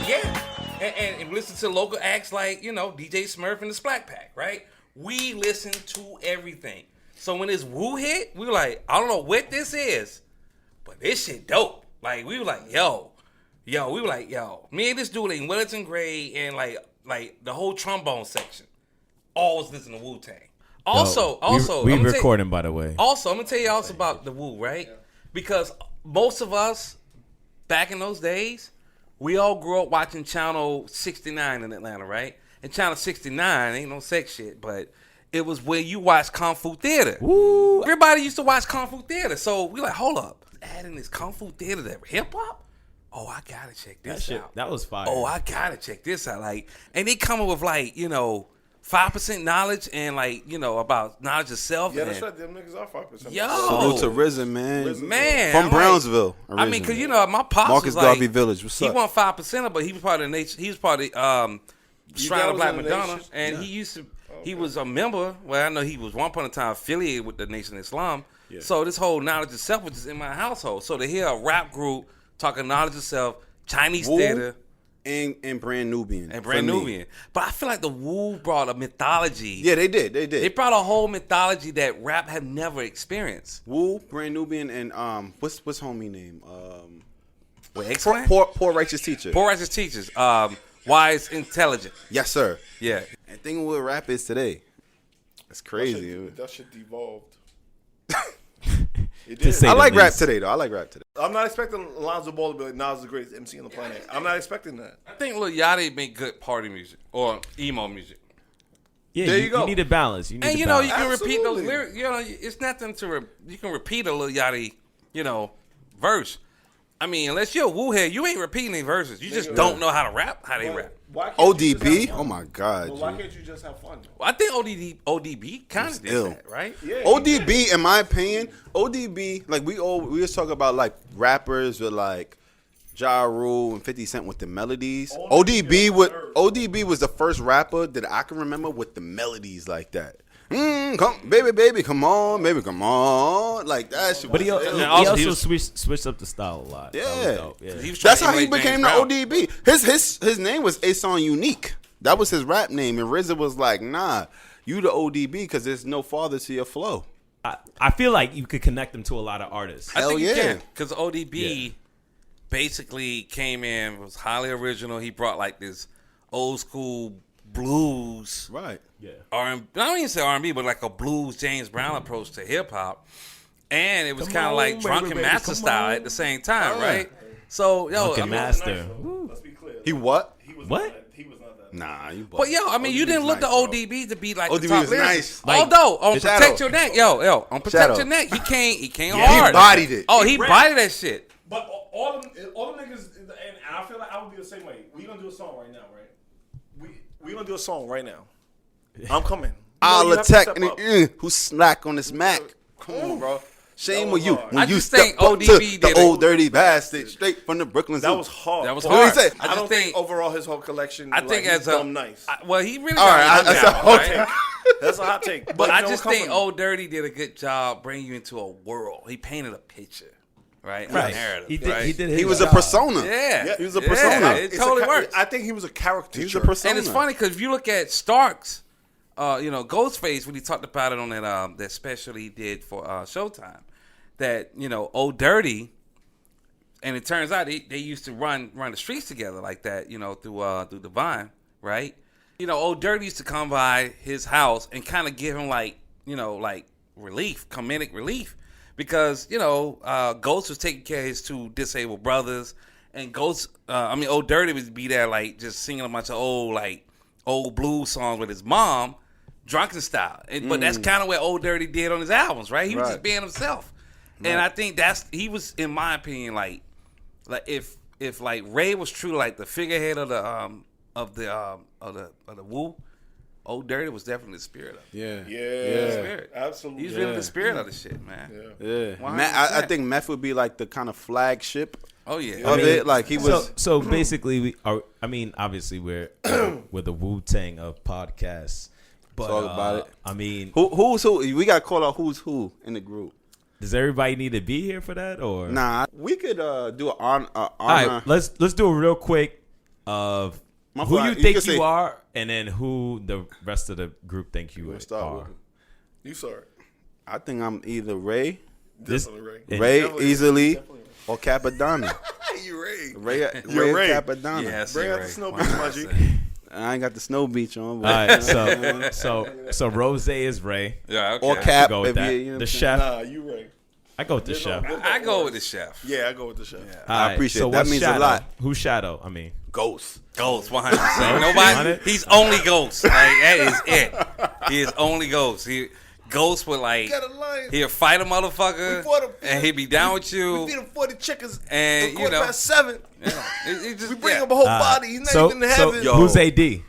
Yeah. And listen to local acts like, DJ Smurf and the Splack Pack, right? We listen to everything. So when this Wu hit, we were like, I don't know what this is, but this shit dope. Like, we were like, me and this dude in Wellington Gray and like the whole trombone section always listen to Wu-Tang. Also, we recording, by the way. Also, I'm gonna tell you also about the Wu, right? Yeah. Because most of us back in those days, we all grew up watching Channel 69 in Atlanta, right? And Channel 69 ain't no sex shit, but it was where you watch Kung Fu Theater. Woo. Everybody used to watch Kung Fu Theater, so we like, hold up, adding this Kung Fu Theater to hip hop. Oh, I gotta check this out. That was fire. Oh, I gotta check this out. Like, and they coming with 5% knowledge and about knowledge of self. Yeah, that's right. Them niggas are 5%. Yo, salute to Risen, man. Man, from Brownsville. Originally. I mean, because my pops Marcus was Garvey Village. What's up? He wasn't 5%, but he was part of the nation. He was part of Shrine of Black Madonna, and he used to. He was a member. Well, I know he was one point in time affiliated with the Nation of Islam. Yeah. So this whole knowledge of self was just in my household. So to hear a rap group talking knowledge of self, Chinese theater. And Brand Nubian. But I feel like the Wu brought a mythology. Yeah, they did. They brought a whole mythology that rap had never experienced. Wu, Brand Nubian, and what's homie name? Poor Righteous Teacher. Poor Righteous Teachers. Wise Intelligent. Yes, sir. Yeah. And think of what rap is today. It's crazy. That shit devolved. I like rap today, though. I'm not expecting Alonzo Ball to be like Nas the greatest MC on the planet. I'm not expecting that. I think Lil Yachty make good party music or emo music. Yeah, there you go. You need a balance. You can repeat those lyrics. It's nothing to you can repeat a Lil Yachty, verse. I mean, unless you're a Wu head, you ain't repeating any verses. You just don't know how to rap. How they rap. ODB? Oh my God. Well, why can't you just have fun? Well, I think ODB kind of did that, right? Yeah. ODB, in my opinion, ODB, like we always talk about like rappers with like Ja Rule and 50 Cent with the melodies. ODB was the first rapper that I can remember with the melodies like that. Come, baby, come on, baby, come on, like that shit. But he also switched up the style a lot. Yeah, that's how he became the ODB. His name was Ason Unique. That was his rap name, and RZA was like, "Nah, you the ODB because there's no father to your flow." I feel like you could connect them to a lot of artists. I think you can, because ODB basically came in, was highly original. He brought like this old school blues, right? Yeah, I don't even say R&B, but like a blues James Brown approach to hip hop, and it was kind of like Drunken Master style at the same time, right? So Drunken Master. Let's be clear. He what? He was what? He was not that. Nah, you. But you didn't look to ODB to be like ODB the top was lyricist. nice. Although on Protect Your Neck, on Protect Your Neck, he came hard. He bodied it. Oh, he bodied that shit. But all them niggas, and I feel like I would be the same way. We gonna do a song right now, right? We gonna do a song right now. I'm coming. I'll attack who's slack on this Mac. Come on, bro. Shame with you when you step up to the old dirty bastard straight from the Brooklyn Zoo. That was hard. That was hard. I don't think overall his whole collection. I think as a nice. Well, he really. All right, that's a hot take. That's a hot take. But I just think Old Dirty did a good job bringing you into a world. He painted a picture. Right. He did. He was a persona. Yeah. He was a persona. Yeah, it totally worked. I think he was a character. He was a persona. And it's funny because if you look at Starks, Ghostface, when he talked about it on that special he did for Showtime, that Old Dirty, and it turns out they used to run the streets together like that, through Divine, right? Old Dirty used to come by his house and kind of give him like relief, comedic relief. Because, Ghost was taking care of his two disabled brothers. And Old Dirty would be there, like, just singing a bunch of old blues songs with his mom, drunken style. But that's kind of what Old Dirty did on his albums, right? He was just being himself. Right. And I think he was, in my opinion, like if Ray was true, like the figurehead of the Wu, Old Dirty was definitely the spirit of it. Yeah. Spirit. Absolutely. He's really the spirit of the shit, man. Yeah. I think Meth would be like the kind of flagship Oh yeah. of it. Like he was. So basically, we are. I mean, obviously, we're the Wu-Tang of podcasts. But Talk about it. I mean, Who's who? We got to call out who's who in the group. does everybody need to be here for that, or Nah, we could do an honor. All right, let's do a real quick of who you think you are, and then who the rest of the group think you are. You sorry. I think I'm either Ray, Definitely Ray. Ray Definitely easily, Definitely. or Capadonna. You Ray. Ray Ray. Capadonna. Yes. Bring out the snow beach, my G. I ain't got the snow beach on. All But, right, so Rose is Ray. Yeah. Okay. or Cap. Go with if that. you know what The I'm chef. Nah, you Ray. I go with the chef. I go with the chef. Yeah, I go with the chef. Yeah. All right, appreciate so it. That what's means a Shadow? lot. Who's Shadow? I mean, saying? Ghost. Ghost, 100%. Nobody. He's only Ghost. Like that is it. He is only Ghost. Ghost would like. Got a lion. He'll fight a motherfucker, We fought him. and he'd be down with you. We feed him 40 chickens. And, at you know. 7:15. Yeah. It just, We bring yeah. him a whole body. He's not even in heaven. Yo. who's AD?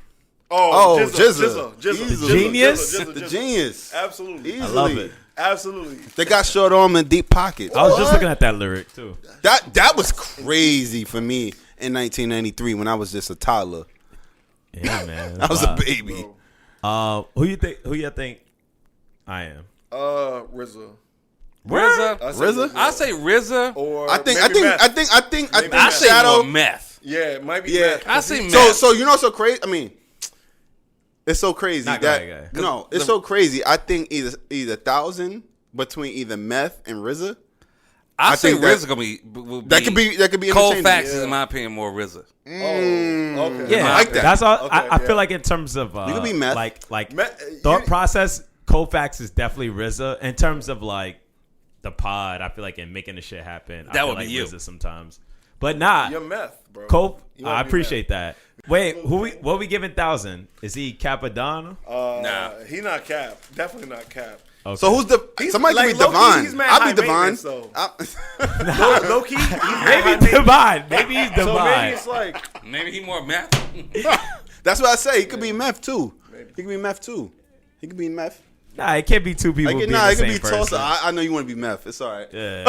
Oh, Jizza. Genius? The genius. Absolutely. Easily. I love it. Absolutely. They got short arm and deep pockets. I was just looking at that lyric too. That was crazy for me in 1993 when I was just a toddler. Yeah, man. I was a baby. Who you think I am? RZA. RZA. I say RZA. Or I think maybe Meth. I say Shadow. more meth. Yeah, it might be Yeah. Meth. I say meth. So you know what's so crazy? I mean, it's so crazy Nah, go that ahead. no, it's so crazy. I think either 1,000 between either Meth and RZA. I say think that- RZA gonna be. Will That could be Cold interchangeable. facts is in my opinion more RZA. Oh, okay. Yeah, I like that. That's all. Okay, I yeah. feel like in terms of You could be Meth. like Meth- thought you- process, Kofax is definitely RZA. In terms of like the pod, I feel like in making the shit happen, I That feel would be like you. RZA sometimes. But nah, You're Meth, bro. Kof, You wanna I be appreciate that. Wait, what we giving 1,000? Is he Capadonna? Nah. He not Cap. Definitely not Cap. Okay. So who's the? He's- Somebody like, could be low-key, Divine. he's mad I'll high be Divine. maintenance, Low key, he's maybe Divine? Maybe he's So Divine. maybe it's like Maybe he more meth. That's what I say. He could be Meth too. He could be Meth too. He could be Meth. Nah, it can't be two people being It the could same be person. Tulsa. I know you want to be Meth. It's all right. Yeah.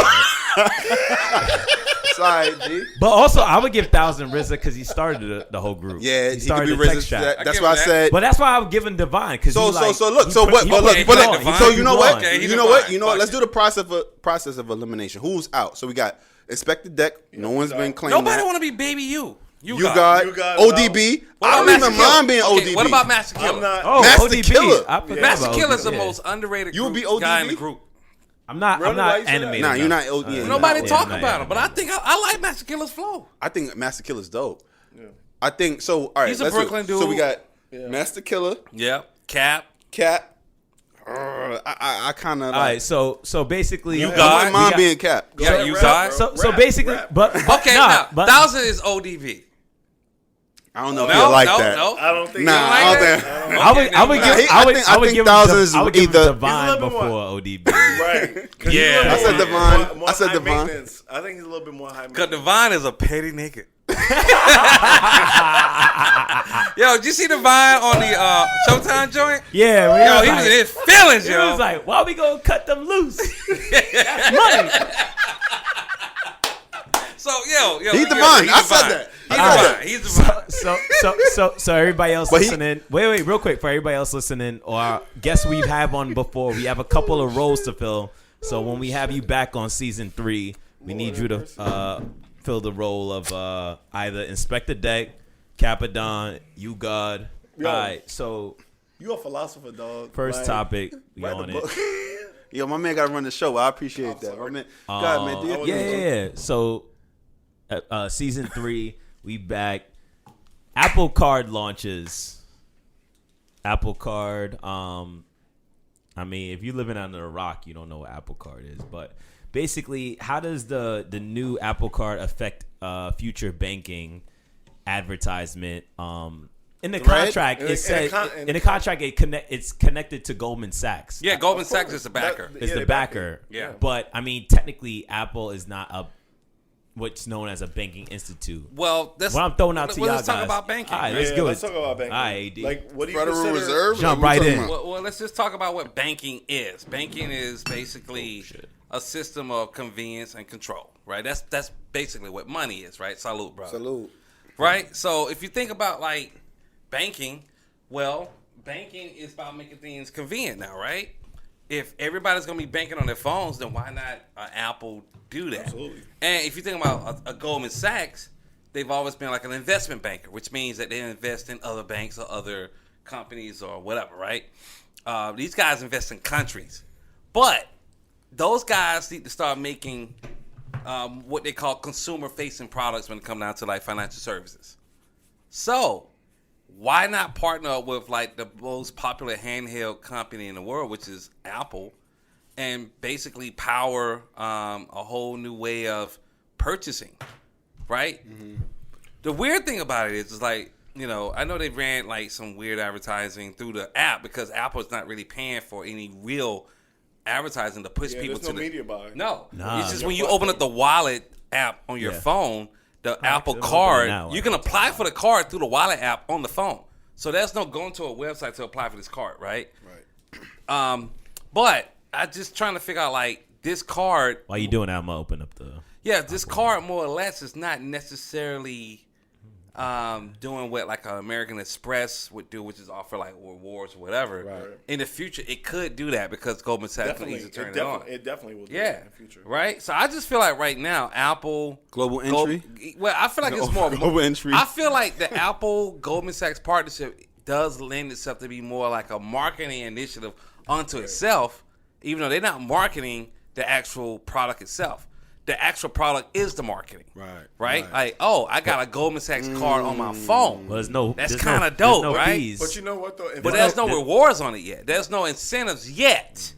It's all right, G. But also, I would give 1,000 RZA because he started the whole group. Yeah, he he started could be the tech RZA. shop. That's give why I him that. said. But that's why I would give him Divine because So like, look. he So put- what? he But put- look. he But put- look. Divine. So you know what? Okay, he You know what? Divine. You know what? Fuck Let's it. do the process of elimination. Who's out? So we got Inspector Deck. No one's been claiming Nobody that. want to be Baby You. You got. got no. ODB. What I about don't even Master Killer? mind being Okay, ODB. what about Master Killer? I'm not. Oh, Master ODB. Killer. I forgot Master about Killer's the ODB. most underrated You would be guy in the ODB? group. I'm not Really? Why you say animated. Nah, you're enough. not ODB. Nobody Yeah, talk nah, about yeah. him, but I think I like Master Killer's flow. I think Master Killer's dope. I think so. All right, He's a let's do it. Brooklyn So we dude. got Master Killer, Yep. Cap. Cap. I kind of All right, so basically, You I got- wouldn't mind being Cap. Yeah, you got. So basically, but Okay, nah, now but 1,000 is ODB. I don't know if No, you like no, that. no. I don't think. Nah, You I like don't that? think. I would Nah, give. I think give him 1,000 is I would give him either- Divine He's a little bit before more- ODB. Right. 'Cause he's Yeah. a little I bit said more- Divine. more I said high Divine. maintenance. I think he's a little bit more high Cause maintenance. Divine is a petty nigga. Yo, did you see Divine on the Showtime joint? Yeah, when Yo, he was like, in his feelings, he yo. was like, "Why we gonna cut them loose? That's money." So, yo, He's we Divine. good. I said that. He's I said Divine. that. He's Divine. So everybody else But he- listening. Wait, real quick for everybody else listening, or our guests we've had on before. We have a couple of roles to fill. So when we have you back on season 3, we need you to fill the role of either Inspector Deck, Capadon, You God. Yo. All right, so You a philosopher, dog. first Like, topic, we write on the it. book. Yo, my man got to run the show. I appreciate that. My man, God, man. do you- Yeah. So season 3, we back. Apple Card launches. Apple Card. I mean, if you're living under a rock, you don't know what Apple Card is. But basically, how does the new Apple Card affect future banking advertisement? In the Thread? contract, In it the- says in in the contract it's connected to Goldman Sachs. Yeah, Goldman Sachs is the backer. Is Yeah, the they back backer. Yeah. But I mean, technically, Apple is not what's known as a banking institute. Well, that's What I'm throwing out to y'all let's talk guys. about banking. All right, Yeah, let's do let's it. talk about banking. All right, AD. Like, what do you Federal consider? Reserve? Jump What we right talking in. about? Well, let's just talk about what banking is. Banking is basically a system of convenience and control, right? That's basically what money is, right? Salute, bro. Salute. Right? So if you think about like banking, well, banking is about making things convenient now, right? If everybody's gonna be banking on their phones, then why not Apple do that? Absolutely. And if you think about a Goldman Sachs, they've always been like an investment banker, which means that they invest in other banks or other companies or whatever, right? These guys invest in countries, but those guys need to start making what they call consumer-facing products when it comes down to like financial services. So why not partner up with like the most popular handheld company in the world, which is Apple, and basically power a whole new way of purchasing, right? Mm-hmm. The weird thing about it is like, you know, I know they ran like some weird advertising through the app because Apple is not really paying for any real advertising to push people to no media buy. No, Nah. it's just when you open up the wallet app on your Yeah. phone, the Apple can open it Card, now, you can apply for the card through the wallet app on the phone. So there's no going to a website to apply for this card, right? Right. But I just trying to figure out like this card. While you doing that, I'm gonna open up the. Yeah, this card more or less is not necessarily doing what like American Express would do, which is offer like rewards or whatever. Right. In the future, it could do that because Goldman Sachs can easily turn it on. It definitely will do Yeah, that in the future. right. So I just feel like right now, Apple Global entry? Well, I feel like it's more Global entry. I feel like the Apple Goldman Sachs partnership does lend itself to be more like a marketing initiative unto itself, even though they're not marketing the actual product itself. The actual product is the marketing. Right? Like, oh, I got a Goldman Sachs card on my phone. Well, That's there's kind of dope, there's no right? fees. But you know what though? But there's no rewards on it yet. There's no incentives yet.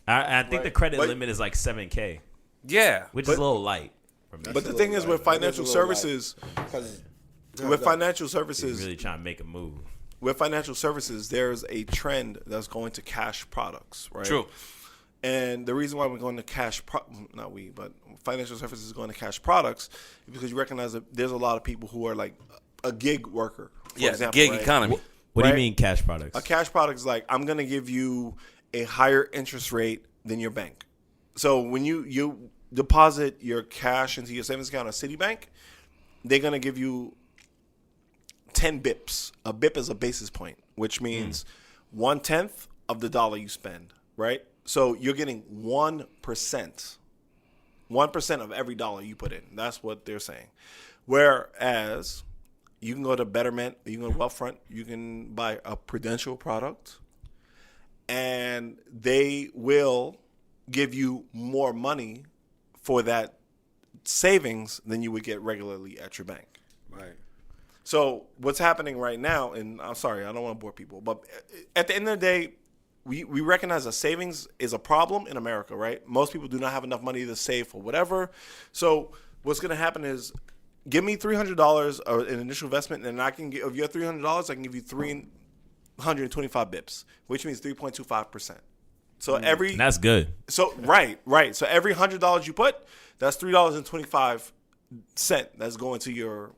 I think the Right. credit But- limit is like $7,000, Yeah. which is a little light for me. But the thing is, with financial services, with financial You're services, really trying to make a move. with financial services, there's a trend that's going to cash products, right? True. And the reason why we're going to but financial services is going to cash products is because you recognize that there's a lot of people who are like a gig worker. For Yeah, example, gig right? economy. What do you Right. mean cash products? A cash product is like, I'm going to give you a higher interest rate than your bank. So when you deposit your cash into your savings account at Citibank, they're going to give you 10 bips. A bip is a basis point, which means 1/10 of the dollar you spend, right? So you're getting 1%. 1% of every dollar you put in. That's what they're saying. Whereas you can go to Betterment, you can go to Wealthfront, you can buy a Prudential product, and they will give you more money for that savings than you would get regularly at your bank. Right. So what's happening right now, and I'm sorry, I don't want to bore people, but at the end of the day, we recognize that savings is a problem in America, right? Most people do not have enough money to save for whatever. So what's going to happen is, give me $300 or an initial investment, and I can give, of your $300, I can give you 325 bips, which means 3.25%. So every And that's good. so right. So every $100 you put, that's $3.25 that's going to your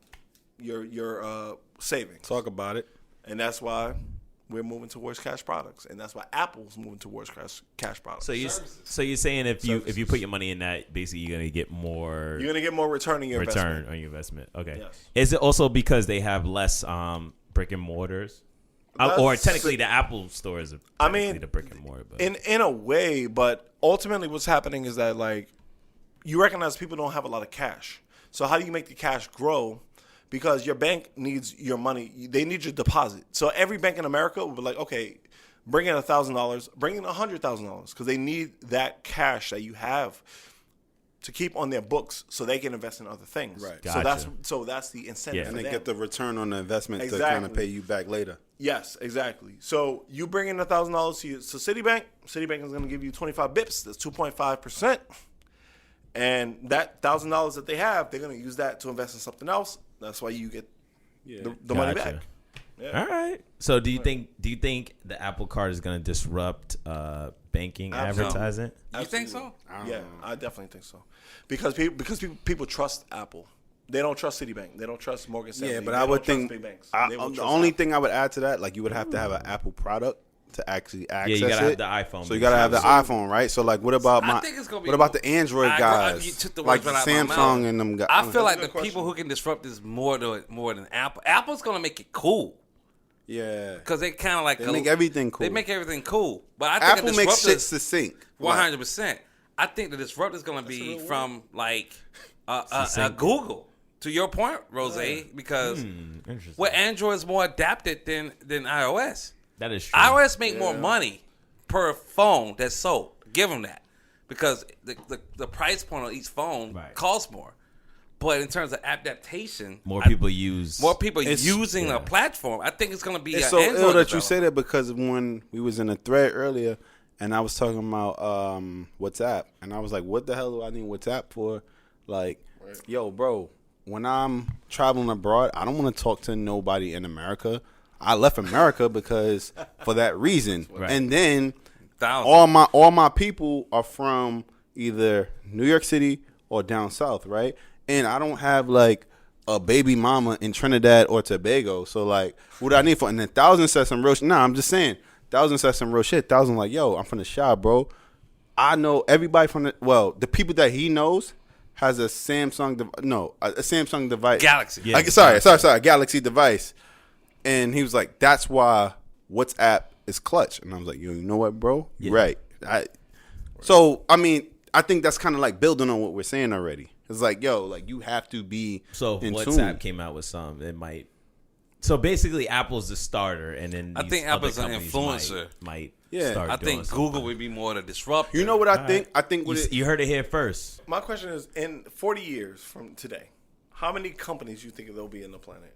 savings. Talk about it. And that's why we're moving towards cash products, and that's why Apple's moving towards cash products. So you're saying if you put your money in that, basically you're gonna get more You're gonna get more return on your investment. on your investment. Okay. Yes. Is it also because they have less brick and mortars? Or technically, the Apple store is the brick and mortar. But In a way, but ultimately, what's happening is that like you recognize people don't have a lot of cash. So how do you make the cash grow? Because your bank needs your money. They need your deposit. So every bank in America will be like, okay, bring in $1,000, bring in $100,000, because they need that cash that you have to keep on their books so they can invest in other things. Right. Gotcha. So that's the incentive. Yeah. for And they them. get the return on the investment to Exactly. kind of pay you back later. Yes, exactly. So you bring in $1,000 to Citibank. Citibank is going to give you 25 bips. That's 2.5%. And that $1,000 that they have, they're going to use that to invest in something else. That's why you get the money Gotcha. back. Yeah. All right. So do you think the Apple Card is gonna disrupt banking Absolutely. advertising? You think so? Yeah, I definitely think so. Because people trust Apple. They don't trust Citibank. They don't trust Morgan Stanley. Yeah, but They I don't would trust think big banks. I, They will the trust only Apple. thing I would add to that, like you would have to have an Apple product to actually access you gotta it. have the iPhone. So you gotta have the iPhone, right? So like, what about I think it's gonna be what about the Android you guys, took the like words right out my Samsung mouth. and them guys? I feel like a the good people question. who can disrupt this more than Apple. Apple's gonna make it cool yeah, because they kind of like they make everything cool. They make everything cool, but I think Apple makes shit succinct. 100%. I think the disrupt is gonna be from like a Succinct. Google. To your point, Rose, because Interesting. well, Android is more adapted than iOS. That is true. iOS make more money per phone that's sold. Give them that because the price point on each phone Right. costs more. But in terms of adaptation, More people use. using a platform. I think it's going to be It's an so Android ill that you developer. say that because when we was in a thread earlier, and I was talking about WhatsApp, and I was like, "What the hell do I need WhatsApp for?" Like, yo, bro, when I'm traveling abroad, I don't want to talk to nobody in America. I left America because for that reason, Right. and then Thousands. all my people are from either New York City or down south, right? And I don't have like a baby mama in Trinidad or Tobago. So like, what do I need for? And then Thousand said some real shit. Nah, I'm just saying. Thousand said some real shit. Thousand like, yo, I'm from the shop, bro. I know everybody from the people that he knows has a Samsung, a Samsung device. Galaxy. Yeah. Sorry, Galaxy device. And he was like, that's why WhatsApp is clutch. And I was like, yo, you know what, bro? Yeah. Right. So, I mean, I think that's kind of like building on what we're saying already. It's like, yo, like you have to be So in WhatsApp tune. came out with some. It might. So basically, Apple's the starter, and then I these think other Apple's an companies influencer. Might Yeah. start I doing think something. Google would be more the disruptor. You know what I think? I think what You heard it here first. My question is: in 40 years from today, how many companies you think there'll be in the planet?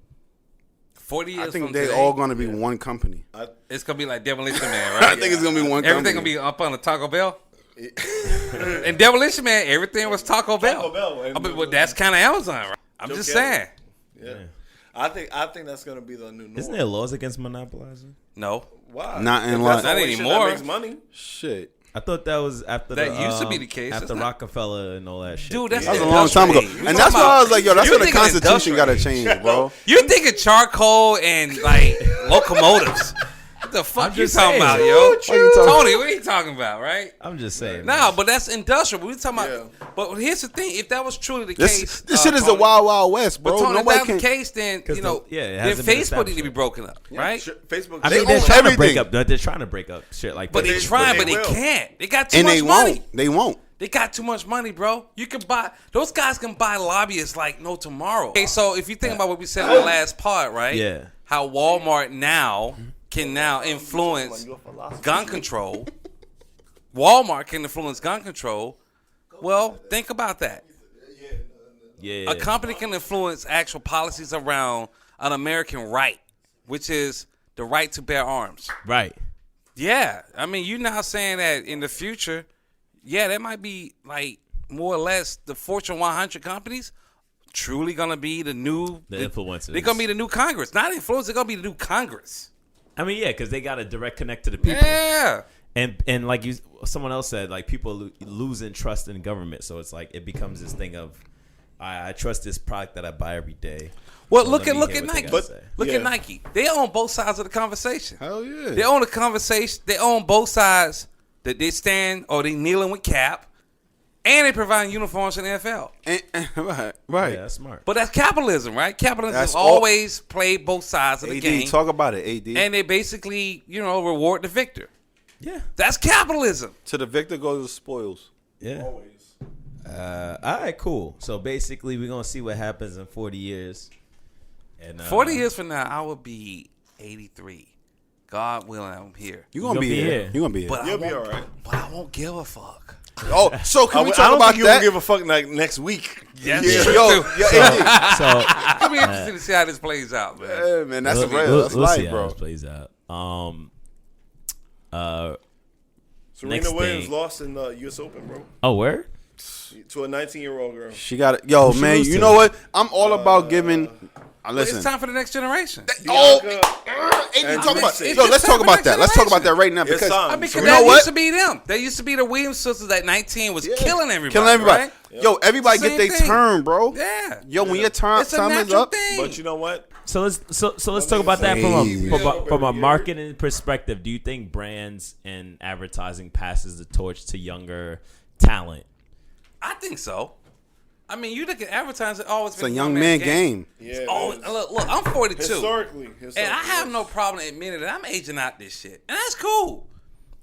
40 years I think from they're today, all going to be one company. it's going to be like Demolition Man, I right? think it's going to be one Everything company. going to be up on the Taco Bell. And Demolition Man, everything was Taco Bell. Bell, and- I mean, well, that's kind of Amazon, right? I'm just saying. Yeah. I think that's gonna be the new norm. Isn't there laws against monopolizing? No. Why? Not in If line. that's the Not only shit anymore. That makes money. Shit. I thought that was after That the, used to be the case, after isn't it? Rockefeller and all that shit. Dude, that's That was a long time ago. industrial. And that's why I was like, yo, that's You're where the thinking Constitution got to industrial. change, bro. You're thinking charcoal and, like, locomotives. What the fuck I'm you just talking saying. about, yo? you talking- Tony, what are you talking about, right? I'm just saying. No, but that's industrial. We talking about. Yeah. But here's the thing: if that was truly the case, This shit is the Tony, wild, wild west, But bro. Tony, if Nobody that was the can. case, then 'Cause you know, the- yeah, it then hasn't been Facebook need to be established. broken up, right? Facebook. I mean, They they're own trying to break everything. up. They're trying to break up shit like But that. they trying, but they they will. can't. They got too And much they money. won't. They won't. They got too much money, bro. You can buy those guys can buy lobbyists like no tomorrow. Okay, so if you think about what we said in the last part, right? Yeah. How Walmart now can now influence gun control. Walmart can influence gun control. Well, think about that. Yeah. A company can influence actual policies around an American right, which is the right to bear arms. Right. Yeah, I mean, you're now saying that in the future, yeah, that might be like more or less the Fortune 100 companies truly gonna be the new influencers. They're gonna be the new Congress, not influence. They're gonna be the new Congress. I mean, yeah, because they got a direct connect to the people. Yeah, And like someone else said, like people losing trust in government. So it's like it becomes this thing of, I trust this product that I buy every day. well, So look let at me look hear at what they Nike. gotta say. Look Yeah. at Nike. They own both sides of the conversation. Hell yeah. They own the conversation. They own both sides that they stand or they kneeling with Cap, and they provide uniforms in the NFL. Right. Yeah, that's smart. But that's capitalism, right? Capitalism That's has all- always played both sides of the AD, game, talk about it, AD. and they basically, reward the victor. Yeah. That's capitalism. To the victor goes the spoils. Yeah. Always. All right, cool. So basically, we're gonna see what happens in 40 years. And 40 years from now, I will be 83. God willing, I'm here. You're going to be here. You're going to be here. But You'll I be won't- all right. But I won't give a fuck. Oh, so can we I talk don't about think you that? will give a fuck like next week. Yes, yo, yo, AD. So I'll be interested to see how this plays out, man. Yeah, man, that's we'll, real. we'll, That's we'll see life, how bro. this plays out. Serena Next Williams thing. lost in the U.S. Open, bro, Oh, where? to a 19-year-old girl. She got it. Yo, she man, lose you to? know what? I'm all about giving. But Listen. it's time for the next generation. Oh, Bianca AD, and talk about Messi. Yo, let's It's talk time about for that. next Let's talk about generation. that right now It's because time. I mean, because You that know used to what? be them. They used to be the Williams sisters at 19 was Yeah. killing everybody. killing everybody. Right? Yo, everybody Same get their thing. turn, bro. Yeah. Yo, when your time It's a is natural up, thing. But you know what? So let's talk about that from a marketing perspective. Do you think brands and advertising passes the torch to younger talent? I think so. I mean, you look at advertising, always It's a young man game. Yeah. Look, I'm 42. Historically, And I have no problem admitting that I'm aging out this shit. And that's cool.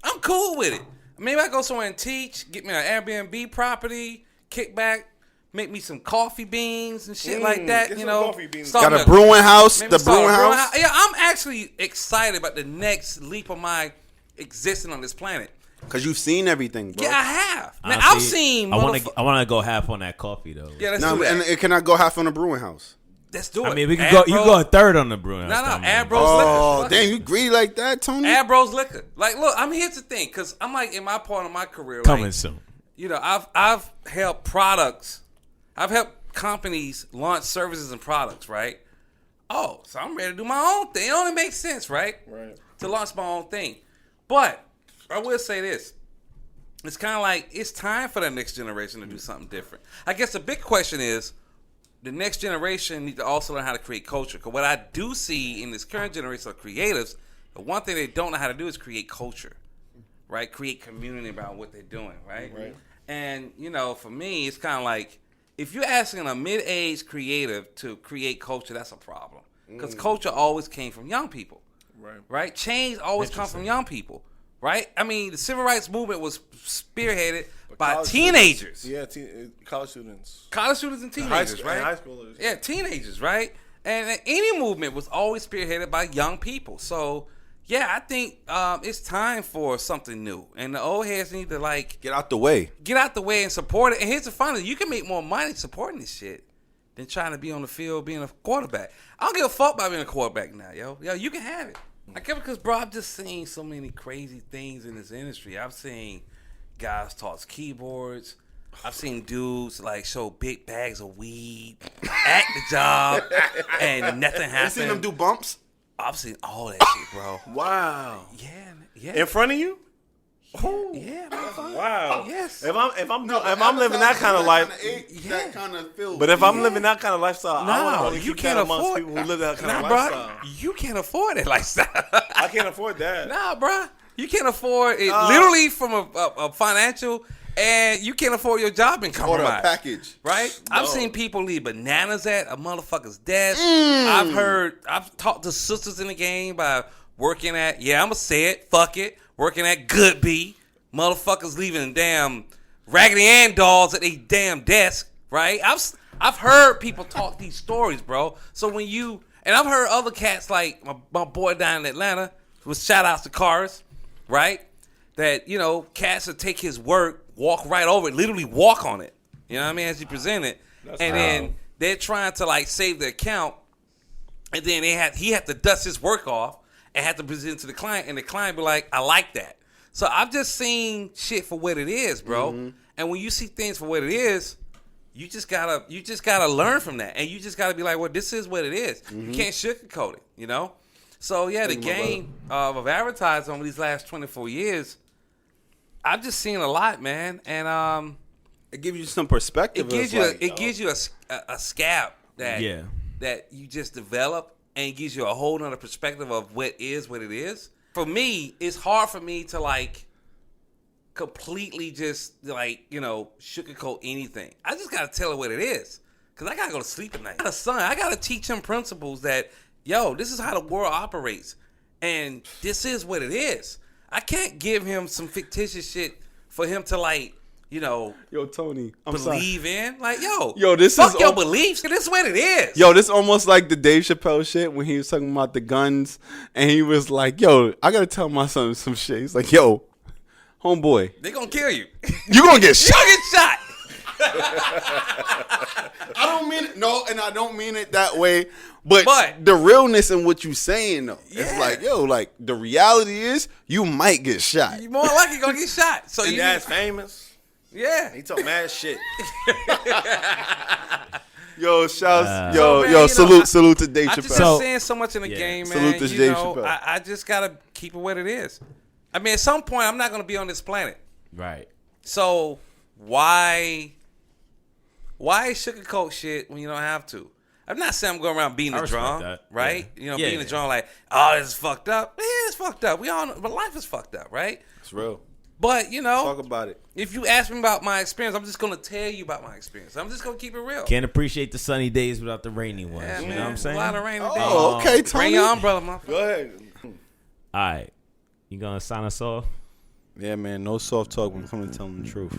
I'm cool with it. Maybe I go somewhere and teach, get me an Airbnb property, kick back, make me some coffee beans and shit like that. get You some know, coffee beans. Start Got me a brewing house. maybe The start a brewing house. Yeah, I'm actually excited about the next leap of my existing on this planet. Because you've seen everything, bro. Yeah, I have. Man, Honestly, I've seen. I want to go half on that coffee though. Yeah, let's No, do that. and it cannot go half on the brewing house. Let's do it. I mean, we can go. You Ambros- go a third on the brewing. No, house, Ambros Oh, liquor. damn, you greedy like that, Tony? Ambros liquor. Like, look, I'm here to think because I'm like in my part of my career. coming like, soon. You know, I've helped products. I've helped companies launch services and products. Right. Oh, so I'm ready to do my own thing. It only makes sense, right? Right. To launch my own thing. But I will say this. It's kind of like it's time for the next generation to do something different. I guess the big question is the next generation need to also learn how to create culture. Because what I do see in this current generation of creatives, the one thing they don't know how to do is create culture, right? Create community around what they're doing, right? Right. And, you know, for me, it's kind of like if you're asking a mid-aged creative to create culture, that's a problem. Because culture always came from young people, right? Change always comes from young people. Right? I mean, the civil rights movement was spearheaded by college teenagers. Students, college students. College students and teenagers, right? And high schoolers. Yeah, teenagers, right? And any movement was always spearheaded by young people. So, yeah, I think it's time for something new. And the old heads need to, like, Get out the way. get out the way and support it. And here's the funny, you can make more money supporting this shit than trying to be on the field being a quarterback. I don't give a fuck about being a quarterback now, yo. Yo, you can have it. I get it because, bro, I've just seen so many crazy things in this industry. I've seen guys toss keyboards. I've seen dudes, like, show big bags of weed at the job, and nothing You happened. seen them do bumps? I've seen all that shit, bro. Wow. Yeah. In front of you? Yeah, motherfucker. Wow. Yes. If I'm living that kind of life, that kind of feel. but if I'm living that kind of lifestyle, I want to only you keep can't that amongst afford people who live that kind nah, of bro, lifestyle. you can't afford it lifestyle. I can't afford that. Nah, bro. You can't afford it literally from a financial, and you can't afford your job in order a compromise. package. Right? No. I've seen people leave bananas at a motherfucker's desk. Mm. I've talked to sisters in the game by working at, I'm going to say it, fuck it, working at Good Bee. Motherfuckers leaving damn Raggedy Ann dolls at their damn desk, right? I've heard people talk these stories, bro. So when you, and I've heard other cats like my boy down in Atlanta, with shout outs to Cars, right? That, you know, cats will take his work, walk right over it, literally walk on it. You know what I mean? As he present it. Then they're trying to like save the account, and then he had to dust his work off and had to present it to the client, and the client be like, I like that. So I've just seen shit for what it is, bro. Mm-hmm. And when you see things for what it is, you just gotta learn from that, and you just gotta be like, well, this is what it is. Mm-hmm. You can't sugarcoat it, you know. So yeah, the game of advertising over these last 24 years, I've just seen a lot, man, and It gives you some perspective. it gives you a scab that you just develop, and it gives you a whole nother perspective of what it is. For me, it's hard for me to like completely just like, you know, sugarcoat anything. I just gotta tell it what it is, because I gotta go to sleep at night. I got a son. I gotta teach him principles that, yo, this is how the world operates, and this is what it is. I can't give him some fictitious shit for him to like, you know, Yo, Tony, I'm believe in. Like, yo, this fuck is your beliefs. This is what it is. Yo, this almost like the Dave Chappelle shit when he was talking about the guns, and he was like, yo, I gotta tell my son some shit. He's like, yo, homeboy, They gonna kill you. you gonna get You shot. gonna get shot. I don't mean it. No, and I don't mean it that way. But the realness in what you saying though, it's Yeah. like, yo, like the reality is you might get shot. You more likely gonna get shot. So And you, dad's famous. yeah. He talk mad shit. Yo, shouts, So, man, yo, you know, salute to Dave I just Chappelle. been seeing so much in the game, man. Salute to You Dave know, Chappelle. I just gotta keep it what it is. I mean, at some point, I'm not gonna be on this planet. Right. So why sugarcoat shit when you don't have to? I'm not saying I'm going around beating I the respect drum, that. right? Yeah. You know, Yeah, beating the yeah. drum like, oh, this is fucked up. Yeah, it's fucked up. We all know, but life is fucked up, right? It's real. But, you know, Talk about it. if you ask me about my experience, I'm just going to tell you about my experience. I'm just going to keep it real. Can't appreciate the sunny days without the rainy ones. Yeah, You man. know what I'm saying? A lot of rainy days. Oh, okay, Tony. Bring your umbrella, motherfucker. Go ahead. All right. You gonna sign us off? Yeah, man. No soft talk when it comes to telling the truth.